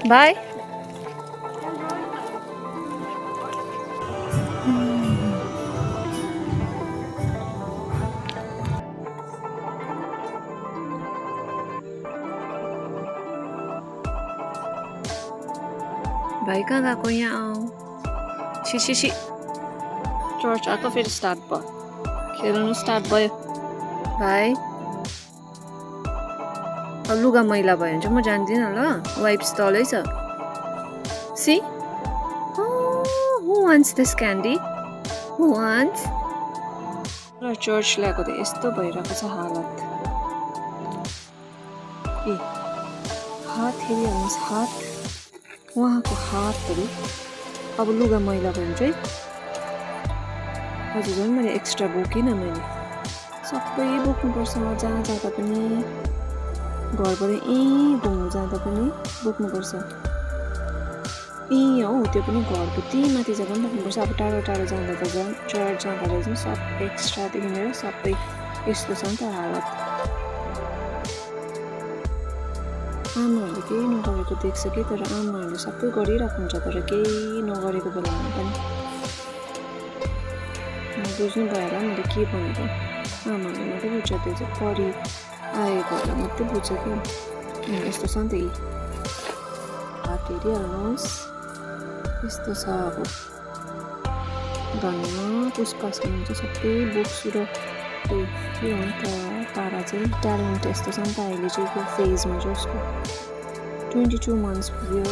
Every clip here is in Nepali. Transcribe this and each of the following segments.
भाइ भाइ कहाँ गएको यहाँ आऊ छि चर्च आएको फेरि स्टार्ट भयो खेल्नु स्टार्ट भयो भाइ लुगा मैला भयो भने चाहिँ म जान्दिनँ ल वाइप्स तलै छ see who wants this candy who wants र चर्च ल्याएको त यस्तो भइरहेको छ हालत ए हात हेरिहाल्नुहोस् हात उहाँको हातहरू अब लुगा मैला भयो भने चाहिँ हजुर झन् मैले एक्स्ट्रा बोकिनँ मैले सबै बोक्नुपर्छ जहाँ जाँदा पनि घरबाट घुम्नु जाँदा पनि बोक्नुपर्छ हौ त्यो पनि घरको त्यही माथि जग्गा पनि बोक्नुपर्छ अब टाढो टाढो जाँदा त झन् चर्च जाँदा चाहिँ सब एक्स्ट्रादेखि लिएर सबै यस्तो छ नि त हालत आमाहरूले केही नगरेको देख्छ कि तर आमाहरूले सबै गरिरहेको हुन्छ तर केही नगरेको बेलामा पनि बुझ्नु भयो होला मैले के भनेको आमाहरूले मात्रै बुझ्छ त्यो चाहिँ पढि आएकोहरूलाई मात्रै बुझ्छ कि यस्तो छ नि त यी हात हेरिहाल्नुहोस् यस्तो छ अब धन्यवाद पुष्पास हुनुहुन्छ सबै बुक्स र के हो नि त तारा चाहिँ ट्यालेन्ट यस्तो छ नि त अहिले चाहिँ त्यो फेजमा चाहिँ उसको 22 मन्थ्स पुग्यो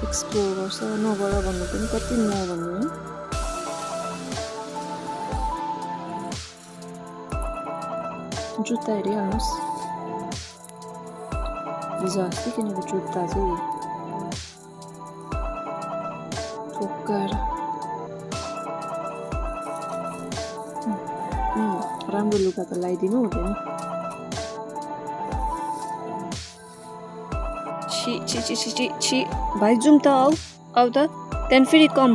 एक्सप्लोर गर्छ नगर भन्नु पनि कति न भन्नु है जुत्ता हेरिहाल्नुहोस् हिजो अस्ति किनेको जुत्ता चाहिँ ठोक्कर राम्रो लुगा त लगाइदिनु हुँदैन छि छि छि छि छि भाइ जाउँ त आऊ त त्यहाँदेखि फेरि कम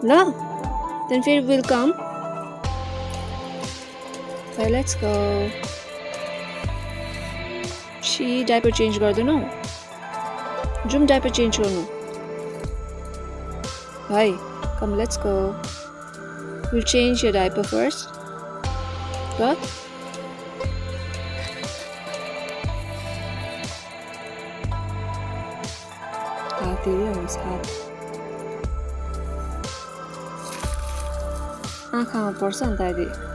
ल त्यहाँदेखि फेरि विल कम लेट्स गो छि डाइपर चेन्ज गर्दैनौ जाउँ डाइपर चेन्ज गर्नु भाइ come let's go we'll change your diaper first ल हात हेरिहाल्नुहोस् हात आँखामा पर्छ नि त अहिले